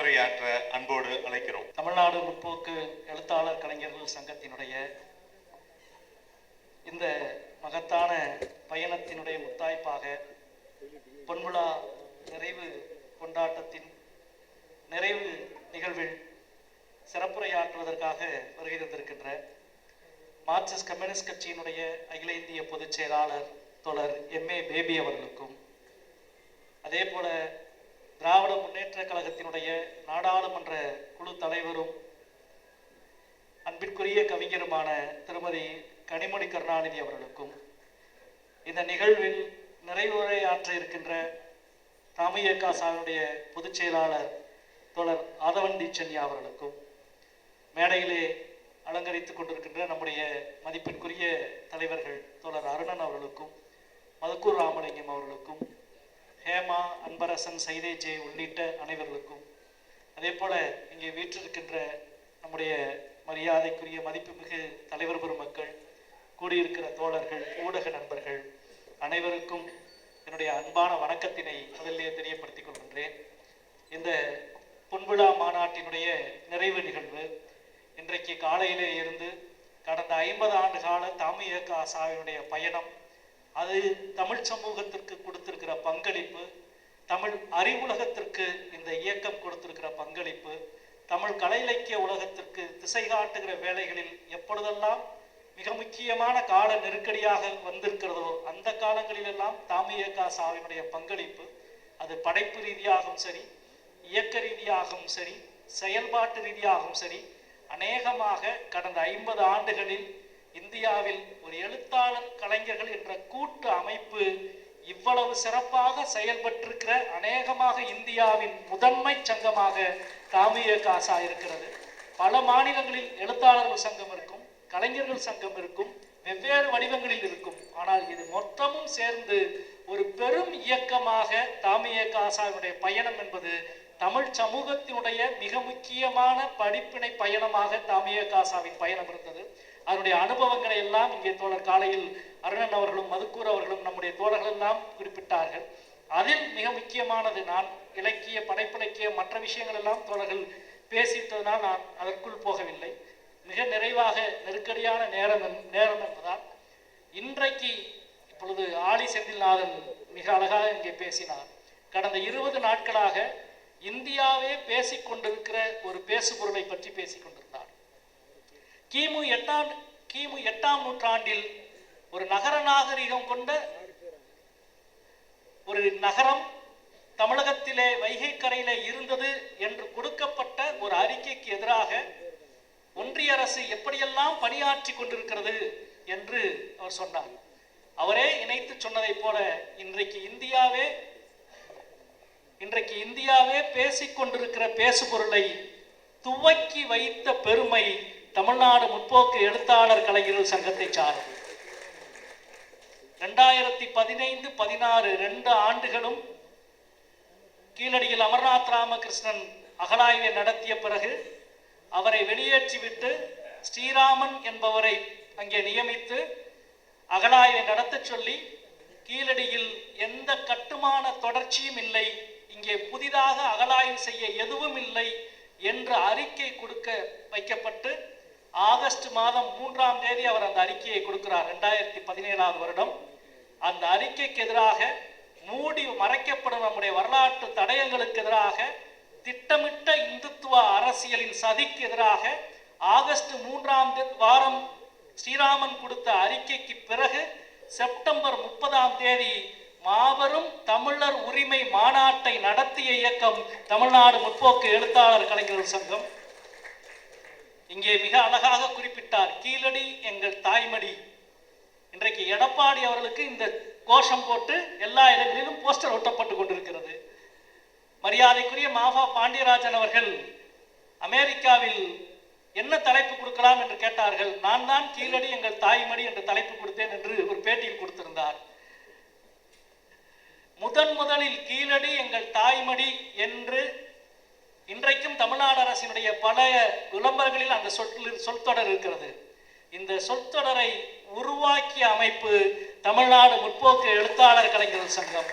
சிறப்புரையாற்ற அன்போடு அழைக்கிறோம். தமிழ்நாடு முற்போக்கு எழுத்தாளர் கலைஞர்கள் சங்கத்தினுடைய இந்த மகத்தான பயணத்தினுடைய முத்தாய்ப்பாக பொன்விழா நிறைவு கொண்டாட்டத்தின் நிறைவு நிகழ்வில் சிறப்புரையாற்றுவதற்காக வருகை தந்திருக்கின்ற மார்க்சிஸ்ட் கம்யூனிஸ்ட் கட்சியினுடைய அகில இந்திய பொதுச் செயலாளர் தோழர் எம்ஏ பேபி அவர்களுக்கும், அதே போல திராவிட முன்னேற்ற கழகத்தினுடைய நாடாளுமன்ற குழு தலைவரும் அன்பிற்குரிய கவிஞருமான திருமதி கனிமொழி கருணாநிதி அவர்களுக்கும், இந்த நிகழ்வில் நிறைவுரையாற்ற இருக்கின்ற தாமியகாசாவுடைய பொதுச் செயலாளர் தோழர் ஆதவன் தீட்சண்யா அவர்களுக்கும், மேடையிலே அலங்கரித்துக் கொண்டிருக்கின்ற நம்முடைய மதிப்பிற்குரிய தலைவர்கள் தோழர் அருணன் அவர்களுக்கும், மதுக்கூர் ராமலிங்கம் அவர்களுக்கும், ஹேமா, அன்பரசன், சைதேஜே உள்ளிட்ட அனைவர்களுக்கும், அதே போல இங்கே வீற்றிருக்கின்ற நம்முடைய மரியாதைக்குரிய மதிப்புமிகு தலைவர் பெருமக்கள், கூடியிருக்கிற தோழர்கள், ஊடக நண்பர்கள் அனைவருக்கும் என்னுடைய அன்பான வணக்கத்தினை முதலிலே தெரியப்படுத்திக் கொள்கின்றேன். இந்த பொன்விழா மாநாட்டினுடைய நிறைவு நிகழ்வு இன்றைக்கு காலையிலே இருந்து கடந்த 50 ஆண்டு கால தாமியகாசாவினுடைய பயணம், அது தமிழ் சமூகத்திற்கு கொடுத்திருக்கிற பங்களிப்பு, தமிழ் அறிவுலகத்திற்கு இந்த இயக்கம் கொடுத்திருக்கிற பங்களிப்பு, தமிழ் கலை இலக்கிய உலகத்திற்கு திசை காட்டுகிற வேளைகளில் எப்பொழுதெல்லாம் மிக முக்கியமான கால நெருக்கடியாக வந்திருக்கிறதோ அந்த காலங்களிலெல்லாம் தாமியகாசாவினுடைய பங்களிப்பு, அது படைப்பு ரீதியாகவும் சரி, இயக்க ரீதியாகவும் சரி, செயல்பாட்டு ரீதியாகவும் சரி, அநேகமாக கடந்த 50 ஆண்டுகளில் இந்தியாவில் ஒரு எழுத்தாளர் கலைஞர்கள் என்ற கூட்டு அமைப்பு இவ்வளவு சிறப்பாக செயல்பட்டிருக்கிற அநேகமாக இந்தியாவின் முதன்மை சங்கமாக தாமியகாசா இருக்கிறது. பல மாநிலங்களில் எழுத்தாளர்கள் சங்கம் இருக்கும், கலைஞர்கள் சங்கம் இருக்கும், வெவ்வேறு வடிவங்களில் இருக்கும். ஆனால் இது மொத்தமும் சேர்ந்து ஒரு பெரும் இயக்கமாக தாமியகாசாவினுடைய பயணம் என்பது தமிழ் சமூகத்தினுடைய மிக முக்கியமான படிப்பினை பயணமாக தாமியகாசாவின் பயணம் இருந்தது. அதனுடைய அனுபவங்களை எல்லாம் இங்கே தோழர் காலையில் அருணன் அவர்களும் மதுக்கூர் அவர்களும் நம்முடைய தோழர்கள் எல்லாம் குறிப்பிட்டார்கள். அதில் மிக முக்கியமானது, நான் இலக்கிய படைப்பிலக்கிய மற்ற விஷயங்கள் எல்லாம் தோழர்கள் பேசிட்டதனால் நான் அதற்குள் போகவில்லை. மிக நிறைவாக நெருக்கடியான நேரம் என்பதால் இன்றைக்கு இப்பொழுது ஆலி செந்தில்நாதன் மிக அழகாக இங்கே பேசினார். கடந்த 20 நாட்களாக இந்தியாவே பேசிக்கொண்டிருக்கிற ஒரு பேசுபொருளை பற்றி பேசிக்கொண்டிருந்தார். கிமு 8ஆம் நூற்றாண்டில் ஒரு நகர நாகரிகம் கொண்ட ஒரு நகரம் தமிழகத்திலே வைகை கரையிலே இருந்தது என்று கொடுக்கப்பட்ட ஒரு அறிக்கைக்கு எதிராக ஒன்றிய அரசு எப்படியெல்லாம் பணியாற்றி கொண்டிருக்கிறது என்று அவர் சொன்னார். அவரே இணைத்து சொன்னதை போல இன்றைக்கு இந்தியாவே பேசிக்கொண்டிருக்கிற பேசுபொருளை துவக்கி வைத்த பெருமை தமிழ்நாடு முற்போக்கு எழுத்தாளர் கலைஞர்கள் சங்கத்தை சாரும். 2015-16 2 ஆண்டுகளும் கீழடியில் அமர்நாத் ராமகிருஷ்ணன் அகழாய்வை நடத்திய பிறகு அவரை வெளியேற்றிவிட்டு ஸ்ரீராமன் என்பவரை அங்கே நியமித்து அகழாய்வை நடத்த சொல்லி, கீழடியில் எந்த கட்டுமான தொடர்ச்சியும் இல்லை, இங்கே புதிதாக அகழாய்வு செய்ய எதுவும் இல்லை என்று அறிக்கை கொடுக்க வைக்கப்பட்டு ஆகஸ்ட் மாதம் 3ஆம் தேதி அவர் அந்த அறிக்கையை கொடுக்கிறார். 2017ஆம் வருடம் அந்த அறிக்கைக்கு எதிராக மூடி மறைக்கப்படும் நம்முடைய வரலாற்று தடயங்களுக்கு எதிராக, திட்டமிட்ட இந்துத்துவ அரசியலின் சதிக்கு எதிராக ஆகஸ்ட் 3ஆம் வாரம் ஸ்ரீராமன் கொடுத்த அறிக்கைக்கு பிறகு செப்டம்பர் 30ஆம் தேதி மாபெரும் தமிழர் உரிமை மாநாட்டை நடத்திய இயக்கம் தமிழ்நாடு முற்போக்கு எழுத்தாளர் கலைஞர்கள் சங்கம். இங்கே மிக அழகாக குறிப்பிட்டார், கீழடி எங்கள் தாய்மடி. இன்றைக்கு எடப்பாடி அவர்களுக்கு இந்த கோஷம் போட்டு எல்லா இடங்களிலும் போஸ்டர் ஒட்டப்பட்டு கொண்டிருக்கிறது. மரியாதைக்குரிய மாஃபா பாண்டியராஜன் அவர்கள் அமெரிக்காவில் என்ன தலைப்பு கொடுக்கலாம் என்று கேட்டார்கள். நான் தான் கீழடி எங்கள் தாய்மடி என்ற தலைப்பு கொடுத்தேன் என்று ஒரு பேட்டியில் கொடுத்திருந்தார். முதலில் கீழடி எங்கள் தாய்மடி என்று இன்றைக்கும் தமிழ்நாடு அரசினுடைய பல விளம்பரங்களில் அந்த சொற்றொடர் இருக்கிறது. இந்த சொற்றொடரை உருவாக்கிய அமைப்பு தமிழ்நாடு முற்போக்கு எழுத்தாளர் கலைஞர்கள் சங்கம்.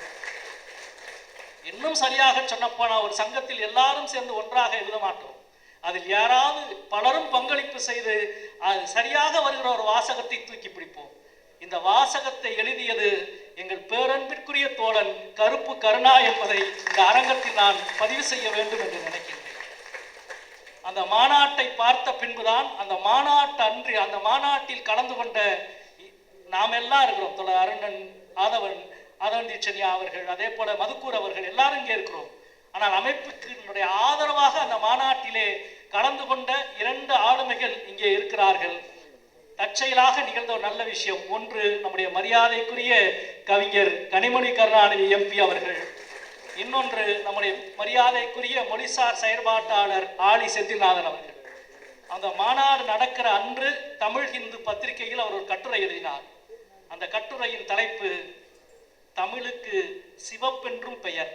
இன்னும் சரியாக சொன்னப்போனா ஒரு சங்கத்தில் எல்லாரும் சேர்ந்து ஒன்றாக எழுத மாட்டோம். அதில் யாராவது பலரும் பங்களிப்பு செய்து அது சரியாக வருகிற ஒரு வாசகத்தை தூக்கி பிடிப்போம். இந்த வாசகத்தை எழுதியது எங்கள் பேரன்பிற்குரிய தோழன் கருப்பு கருணா என்பதை இந்த அரங்கத்தில் நான் பதிவு செய்ய வேண்டும் என்று நினைக்கின்றேன். அந்த மாநாட்டை பார்த்த பின்புதான் அந்த மாநாட்டில் கலந்து கொண்ட நாம் எல்லாம் இருக்கிறோம். தோழர் அருணன், ஆதவன் தீட்சண்யா அவர்கள், அதே போல மதுக்கூர் அவர்கள் எல்லாரும் இங்கே இருக்கிறோம். ஆனால் அமைப்புக்கு ஆதரவாக அந்த மாநாட்டிலே கலந்து கொண்ட 2 ஆளுமைகள் இங்கே இருக்கிறார்கள். தற்செயலாக நிகழ்ந்த ஒரு நல்ல விஷயம். ஒன்று, நம்முடைய மரியாதைக்குரிய கவிஞர் கனிமொழி கருணாநிதி எம்பி அவர்கள். இன்னொன்று, நம்முடைய மரியாதைக்குரிய மொழிசார் செயற்பாட்டாளர் ஆலி செந்தில்நாதன் அவர்கள். அந்த மாநாடு நடக்கிற அன்று தமிழ் ஹிந்து பத்திரிகையில் அவர் ஒரு கட்டுரை எழுதினார். அந்த கட்டுரையின் தலைப்பு தமிழுக்கு சிவப்பென்றும் பெயர்.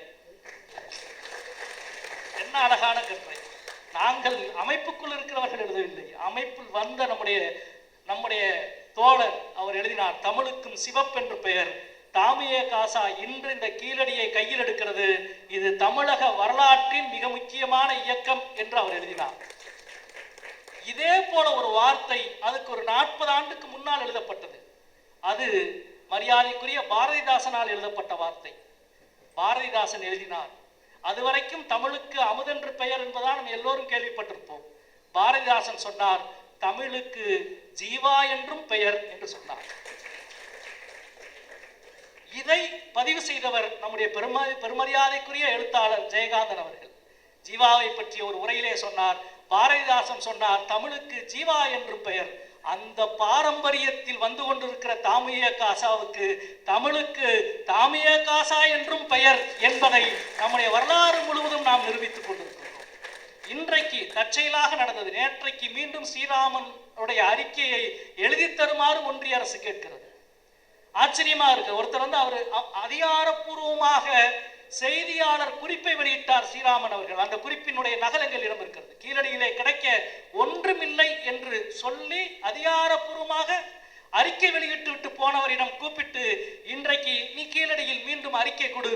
என்ன அழகான கட்டுரை! நாங்கள் அமைப்புக்குள் இருக்கிறவர்கள் எழுதவில்லை, அமைப்பில் வந்த நம்முடைய தோழர் அவர் எழுதினார். தமிழுக்கும் சிவப்பென்று பெயர். தாமிய காசா இன்று இந்த கீழடியை கையில் எடுக்கிறது. இது தமிழக வரலாற்றின் மிக முக்கியமான இயக்கம் என்று அவர் எழுதினார். இதே போல ஒரு வார்த்தை அதுக்கு ஒரு 40 ஆண்டுக்கு முன்னால் எழுதப்பட்டது. அது மரியாதைக்குரிய பாரதிதாசனால் எழுதப்பட்ட வார்த்தை. பாரதிதாசன் எழுதினார். அதுவரைக்கும் தமிழுக்கு அமுதென்று பெயர் என்பதால் நம்ம எல்லோரும் கேள்விப்பட்டிருப்போம். பாரதிதாசன் சொன்னார், தமிழுக்கு ஜீவா என்றும் பெயர் என்று சொன்னார். இதை பதிவு செய்தவர் நம்முடைய பெருமரியாதைக்குரிய எழுத்தாளர் ஜெயகாந்தன் அவர்கள். ஜீவாவை பற்றிய ஒரு உரையிலே சொன்னார், பாரதிதாசன் சொன்னார், தமிழுக்கு ஜீவா என்றும் பெயர். அந்த பாரம்பரியத்தில் வந்து கொண்டிருக்கிற தாமிய காசாவுக்கு தமிழுக்கு தாமிய காசா என்றும் பெயர் என்பதை நம்முடைய வரலாறு முழுவதும் நாம் நிரூபித்துக் கொண்டிருக்கிறோம். இன்றைக்கு தற்செயலாக நடந்தது. நேற்றைக்கு மீண்டும் ஸ்ரீராமன் அறிக்கையை எழுதி தருமாறு ஒன்றிய அரசு கேட்கிறது. ஆச்சரியமா இருக்கு. ஒருத்தர் வந்து அவர் அதிகாரப்பூர்வமாக செய்தியாளர் குறிப்பை வெளியிட்டார் ஸ்ரீராமன் அவர்கள். அந்த குறிப்பினுடைய நகலங்கள் இடம் இருக்கிறது. கீழடியிலே கிடைக்க ஒன்றுமில்லை என்று சொல்லி அதிகாரப்பூர்வமாக அறிக்கை வெளியிட்டு விட்டு போனவரிடம் கூப்பிட்டு, இன்றைக்கு நீ கீழடியில் மீண்டும் அறிக்கை கொடு.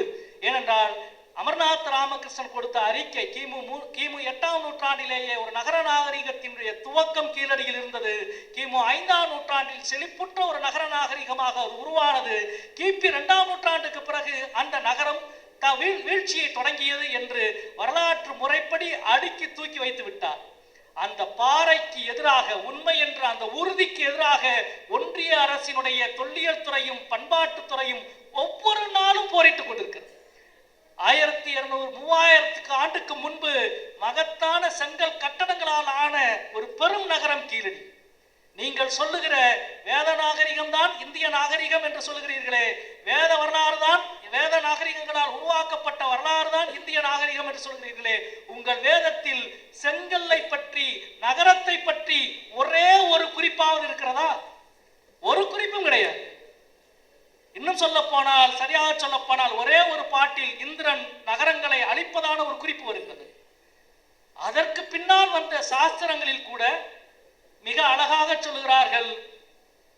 ஏனென்றால் அமர்நாத் ராமகிருஷ்ணன் கொடுத்த அறிக்கை கிமு 8ஆம் நூற்றாண்டிலேயே ஒரு நகர நாகரிகத்தினுடைய துவக்கம் கீழடியில் இருந்தது. கிமு 5ஆம் நூற்றாண்டில் செழிப்புற்ற ஒரு நகர நாகரிகமாக அது உருவானது. கிபி 2ஆம் நூற்றாண்டுக்கு பிறகு அந்த நகரம் வீழ்ச்சியை தொடங்கியது என்று வரலாற்று முறைப்படி அடுக்கி தூக்கி வைத்து விட்டார். அந்த பாறைக்கு எதிராக, உண்மை என்ற அந்த உறுதிக்கு எதிராக ஒன்றிய அரசினுடைய தொல்லியல் துறையும் பண்பாட்டுத்துறையும் ஒவ்வொரு நாளும் போரிட்டுக் கொண்டிருக்கிறது. 1200-3000 ஆண்டுக்கு முன்பு மகத்தான செங்கல் கட்டடங்களால் ஆன ஒரு பெரும் நகரம் கீழடி. நீங்கள் சொல்லுகிற வேத நாகரிகம் தான் இந்திய நாகரிகம் என்று சொல்லுகிறீர்களே, வேத வரலாறு தான், வேத நாகரிகங்களால் உருவாக்கப்பட்ட வரலாறு தான் இந்திய நாகரிகம் என்று சொல்கிறீர்களே, உங்கள் வேதத்தில் செங்கல்லை பற்றி, நகரத்தை பற்றி ஒரே ஒரு குறிப்பாவது இருக்கிறதா? ஒரு குறிப்பும் கிடையாது. இன்னும் சொல்ல போனால், சரியாக சொல்ல போனால், ஒரே ஒரு பாட்டில் இந்திரன் நகரங்களை அழிப்பதான ஒரு குறிப்பு வருகிறது. அதற்கு பின்னால் வந்த சாஸ்திரங்களில் கூட மிக அழகாக சொல்லுகிறார்கள்,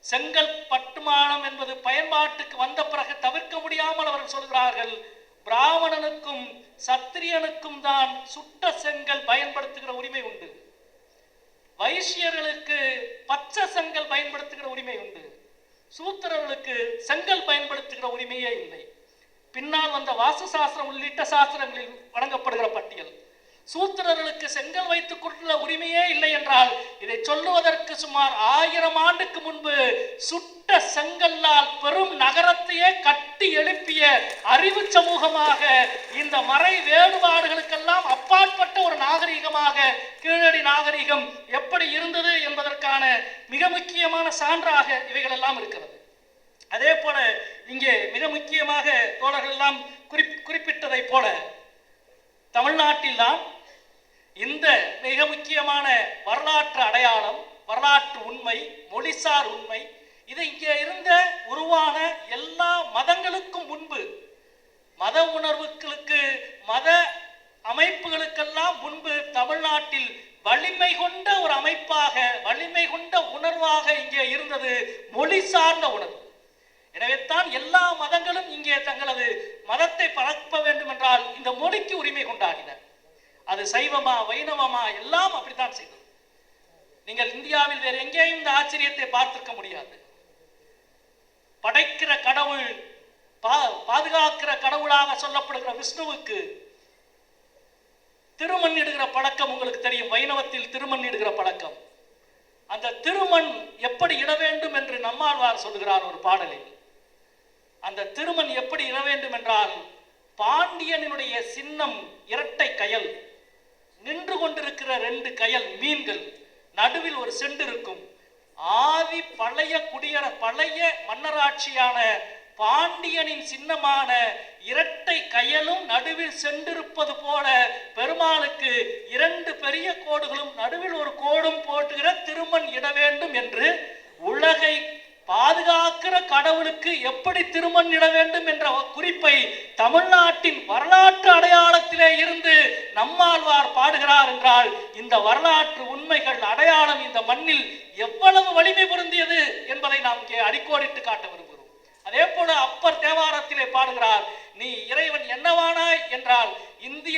செங்கல் பட்டுமானம் என்பது பயன்பாட்டுக்கு வந்த பிறகு தவிர்க்க முடியாமல் அவர்கள் சொல்கிறார்கள், பிராமணனுக்கும் சத்திரியனுக்கும் தான் சுட்ட செங்கல் பயன்படுத்துகிற உரிமை உண்டு, வைசியர்களுக்கு பச்சை செங்கல் பயன்படுத்துகிற உரிமை உண்டு, சூத்திரர்களுக்கு செங்கல் பயன்படுத்துகிற உரிமையே இல்லை. பின்னால் வந்த வாஸ்து சாஸ்திரம் உள்ளிட்ட சாஸ்திரங்களில் வழங்கப்படுகிற பட்டியல், சூத்திரர்களுக்கு செங்கல் வைத்துக் கொள்ள உரிமையே இல்லை என்றால், இதை சொல்லுவதற்கு சுமார் 1000 ஆண்டுக்கு முன்பு சுட்ட செங்கல்லால் பெரும் நகரத்தையே கட்டி எழுப்பிய அறிவு சமூகமாக, இந்த மறை வேறுபாடுகளுக்கெல்லாம் அப்பாற்பட்ட ஒரு நாகரிகமாக கீழடி நாகரிகம் எப்படி இருந்தது என்பதற்கான மிக முக்கியமான சான்றாக இவைகள் எல்லாம் இருக்கிறது. அதே போல இங்கே மிக முக்கியமாக தோழர்கள் எல்லாம் குறிப்பிட்டதை போல, தமிழ்நாட்டில் தான் இந்த மிக முக்கியமான வரலாற்று அடையாளம், வரலாற்று உண்மை, மொழிசார் உண்மை, இது இங்கே இருந்த உருவான எல்லா மதங்களுக்கும் முன்பு, மத உணர்வுகளுக்கு, மத அமைப்புகளுக்கெல்லாம் முன்பு தமிழ்நாட்டில் வலிமை கொண்ட ஒரு அமைப்பாக, வலிமை கொண்ட உணர்வாக இங்கே இருந்தது மொழி சார்ந்த உணர்வு. எனவே தான் எல்லா மதங்களும் இங்கே தங்களது மதத்தை பரப்ப வேண்டும் என்றால் இந்த மொழிக்கு உரிமை கொண்டாடினர். அது சைவமா வைணவமா எல்லாம் அப்படித்தான் செய்தது. நீங்கள் இந்தியாவில் வேறு எங்கேயும் இந்த ஆச்சரியத்தை பார்த்திருக்க முடியாது. படைக்கிற கடவுள், பாதுகாக்கிற கடவுளாக சொல்லப்படுகிற விஷ்ணுவுக்கு திருமண் இடுகிற பழக்கம் உங்களுக்கு தெரியும். வைணவத்தில் திருமண் இடுகிற பழக்கம். அந்த திருமண் எப்படி இட வேண்டும் என்று நம்மாழ்வார் சொல்லுகிறார் ஒரு பாடலில். அந்த திருமண் எப்படி இட வேண்டும் என்றால், பாண்டியனுடைய சின்னம் இரட்டை கயல், நின்று கொண்டிருக்கிற 2 கயல் மீன்கள், நடுவில் ஒரு செண்டு இருக்கும். ஆதி பழைய மன்னராட்சியான பாண்டியனின் சின்னமான இரட்டை கயலும் நடுவில் சென்றிருப்பது போல பெருமாளுக்கு 2 பெரிய கோடுகளும் நடுவில் ஒரு கோடும் போட்டுகிற திருமண் இட வேண்டும் என்று உலகை பாதுகாக்கிற கடவுளுக்கு எப்படி திருமண் இட வேண்டும் என்ற குறிப்பை தமிழ்நாட்டின் வரலாற்று அடையாளத்திலே இருந்து நம்மாழ்வார் பாடுகிறார் என்றால், இந்த வரலாற்று உண்மைகள் அடையாளம் இந்த மண்ணில் எவ்வளவு வலிமை பொருந்தியது என்பதை நாம் இங்கே அடிக்கோடிட்டு காட்ட விரும்புகிறோம். அதே போல அப்பர் தேவாரத்திலே பாடுகிறார், நீ இறைவன் என்னவானாய் என்றால், இந்திய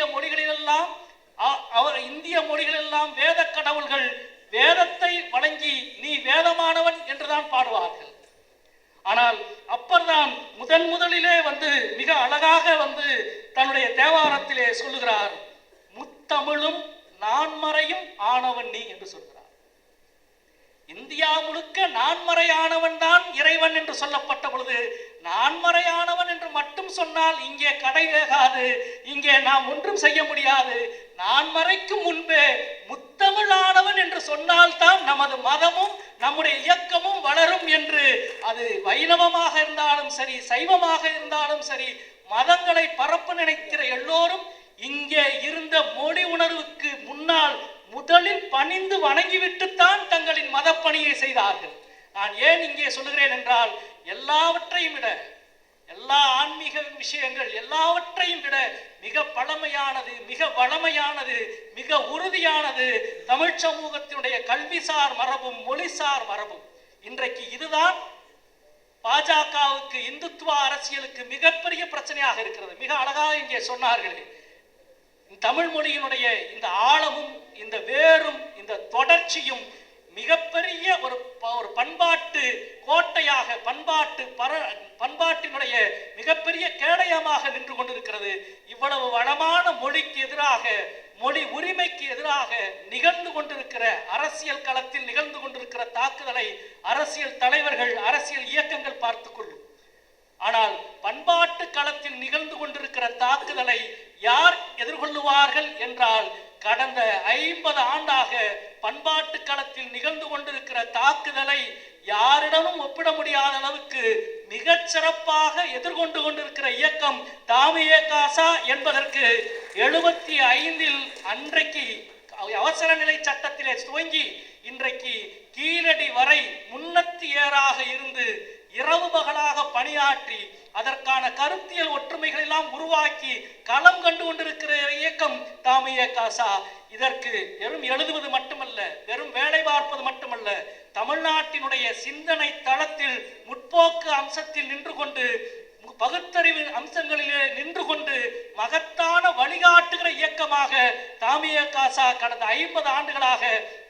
மொழிகளெல்லாம் வேத கடவுள்கள் வேதத்தை வழங்கி நீ வேதமானவன் என்றுதான் பாடுவார்கள். ஆனால் அப்பர் தான் முதலிலே மிக அழகாக தன்னுடைய தேவாரத்திலே சொல்லுகிறார், முத்தமிழும் நான்மறையும் ஆனவன் நீ என்று சொல்கிறார். இந்தியா முழுக்க நான்மறையானவன் தான் இறைவன் என்று சொல்லப்பட்ட பொழுது, நான்மறையானவன் என்று மட்டும் சொன்னால் இங்கே கடை வேகாது, இங்கே நாம் ஒன்றும் செய்ய முடியாது. நான்மறைக்கும் முன்பே முத்தமிழானவன் என்று சொன்னால்தான் நமது மதமும் நம்முடைய இயக்கமும் வளரும் என்று, அது வைணவமாக இருந்தாலும் சரி, சைவமாக இருந்தாலும் சரி, மதங்களை பரப்ப நினைக்கிற எல்லோரும் இங்கே இருந்த மொழி உணர்வுக்கு முன்னால் முதலில் பணிந்து வணங்கிவிட்டுத்தான் தங்களின் மதப்பணியை செய்தார்கள். நான் ஏன் இங்கே சொல்லுகிறேன் என்றால், எல்லாவற்றையும் விட, எல்லா ஆன்மீக விஷயங்கள் எல்லாவற்றையும் விட மிக பழமையானது, மிக வளமையானது, மிக உறுதியானது தமிழ் சமூகத்தினுடைய கல்விசார் மரபும் மொழிசார் மரபும். இன்றைக்கு இதுதான் பாஜகவுக்கு, இந்துத்துவ அரசியலுக்கு மிகப்பெரிய பிரச்சனையாக இருக்கிறது. மிக அழகாக இங்கே சொன்னார்களே, தமிழ் மொழியினுடைய இந்த ஆழமும் இந்த வேரும் இந்த தொடர்ச்சியும் மிகப்பெரிய ஒரு பண்பாட்டு கோட்டையாக, பண்பாட்டினுடைய மிகப்பெரிய கேடயமாக நின்று கொண்டிருக்கிறது. இவ்வளவு வளமான மொழிக்கு எதிராக, மொழி உரிமைக்கு எதிராக நிகழ்ந்து கொண்டிருக்கிற அரசியல் களத்தில் நிகழ்ந்து கொண்டிருக்கிற தாக்குதலை அரசியல் தலைவர்கள், அரசியல் இயக்கங்கள் பார்த்துக் கொள்ளும். ஆனால் பண்பாட்டு களத்தில் நிகழ்ந்து கொண்டிருக்கிற தாக்குதலை யார் எதிர்கொள்ளுவார்கள் என்றால், கடந்த 50 ஆண்டாக பண்பாட்டு களத்தில் நிகழ்ந்து கொண்டிருக்கிற தாக்குதலை யாரிடமும் ஒப்பிட முடியாத அளவுக்கு மிகச் சிறப்பாக எதிர்கொண்டு கொண்டிருக்கிற இயக்கம் தாமியகாசா என்பதற்கு 75 அன்றைக்கு அவசர நிலை சட்டத்திலே துவங்கி இன்றைக்கு கீழடி வரை முன்னத்தியராக இருந்து இரவு பகலாக பணியாற்றி அதற்கான கருத்தியல் ஒற்றுமைகள் எல்லாம் உருவாக்கி களம் கண்டு கொண்டிருக்கிற இயக்கம் தாமியகாசா. இதற்கு வெறும் எழுதுவது மட்டுமல்ல, வெறும் வேலை பார்ப்பது மட்டுமல்ல, தமிழ்நாட்டினுடைய சிந்தனை தளத்தில் முற்போக்கு அம்சத்தில் நின்று கொண்டு, பகுத்தறிவு அம்சங்களிலே நின்று கொண்டு மகத்தான வழிகாட்டுகிற இயக்கமாக தாமியகாசா கடந்த 50 ஆண்டுகளாக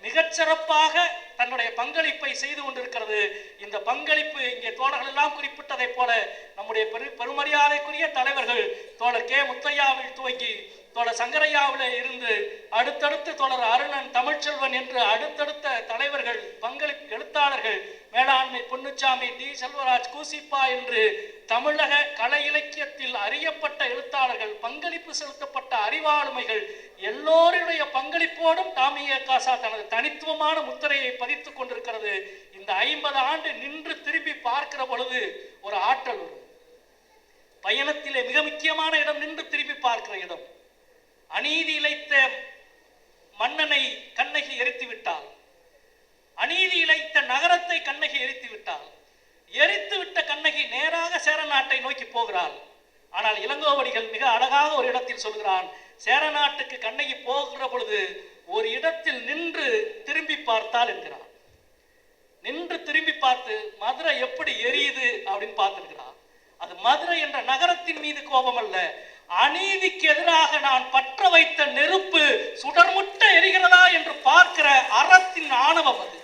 மிகச்சிறப்பாக தன்னுடைய பங்களிப்பை செய்து கொண்டிருக்கிறது. இந்த பங்களிப்பு இங்கே தோழர்கள் எல்லாம் குறிப்பிட்டதை போல நம்முடைய பெருமரியாதைக்குரிய தலைவர்கள் தோழர் கே முத்தையாவில் துவங்கி தோழர் சங்கரையாவிலே இருந்து அடுத்தடுத்து தோழர் அருணன், தமிழ்ச்செல்வன் என்று அடுத்தடுத்த தலைவர்கள், பங்களிப்பு எழுத்தாளர்கள், மேலாண்மை பொன்னுச்சாமி, டி செல்வராஜ், கூசிப்பா என்று தமிழக கலை இலக்கியத்தில் அறியப்பட்ட எழுத்தாளர்கள், பங்களிப்பு செலுத்தப்பட்ட அறிவாளுமைகள் எல்லோருடைய பங்களிப்போடும் தாமியகாசா தனது தனித்துவமான முத்திரையை பதித்துக் கொண்டிருக்கிறது. இந்த 50 ஆண்டு நின்று திரும்பி பார்க்கிற பொழுது ஒரு ஆற்றல் வரும். பயணத்திலே மிக முக்கியமான இடம் நின்று திரும்பி பார்க்கிற இடம். அநீதி இழைத்த மன்னனை கண்ணகி எரித்து விட்டாள், அநீதி இழைத்த நகரத்தை கண்ணகி எரித்து விட்டாள். எரித்து விட்ட கண்ணகி நேராக சேர நாட்டை நோக்கி போகிறாள். ஆனால் இளங்கோவடிகள் மிக அழகாக ஒரு இடத்தில் சொல்கிறான், சேர நாட்டுக்கு கண்ணகி போகிற பொழுது ஒரு இடத்தில் நின்று திரும்பி பார்த்தாள் என்கிறான். நின்று திரும்பி பார்த்து மதுரை எப்படி எரியுது அப்படின்னு பார்த்துருக்கிறான். அது மதுரை என்ற நகரத்தின் மீது கோபம் அல்ல, அநீதிக்கு எதிராக நான் பற்ற வைத்த நெருப்பு சுடர்முட்ட எரிகிறதா என்று பார்க்கிற அறத்தின் ஆணவம் அது.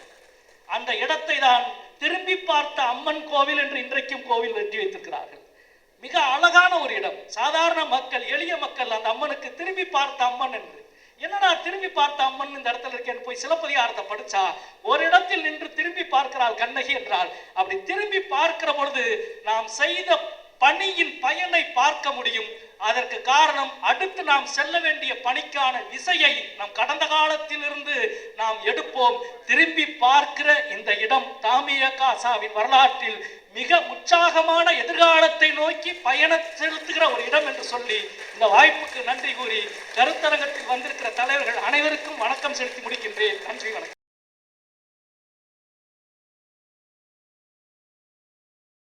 அந்த இடத்தை தான் திரும்பி பார்த்த அம்மன் கோவில் என்று இன்றைக்கும் கோவில் வெட்டி வைத்திருக்கிறார்கள். மிக அழகான ஒரு இடம். சாதாரண மக்கள், எளிய மக்கள் அந்த அம்மனுக்கு திரும்பி பார்த்த அம்மன் என்று, என்னடா திரும்பி பார்த்த அம்மன் இந்த இடத்துல இருக்கேன்னு போய் சிலப்பதிகாரத்தை படிச்சா ஒரு இடத்தில் நின்று திரும்பி பார்க்கிறாள் கண்ணகி என்றால், அப்படி திரும்பி பார்க்கிற பொழுது நாம் செய்த பணியின் பயனை பார்க்க முடியும். அதற்கு காரணம், அடுத்து நாம் செல்ல வேண்டிய பணிக்கான விசையை நம் கடந்த காலத்தில் இருந்து நாம் எடுப்போம். திரும்பி பார்க்கிற இந்த இடம் தாமியகாசாவின் வரலாற்றில் மிக உற்சாகமான எதிர்காலத்தை நோக்கி பயணம் செலுத்துகிற ஒரு இடம் என்று சொல்லி இந்த வாய்ப்புக்கு நன்றி கூறி கருத்தரங்கத்தில் வந்திருக்கிற தலைவர்கள் அனைவருக்கும் வணக்கம் செலுத்தி முடிக்கின்றேன். நன்றி, வணக்கம்.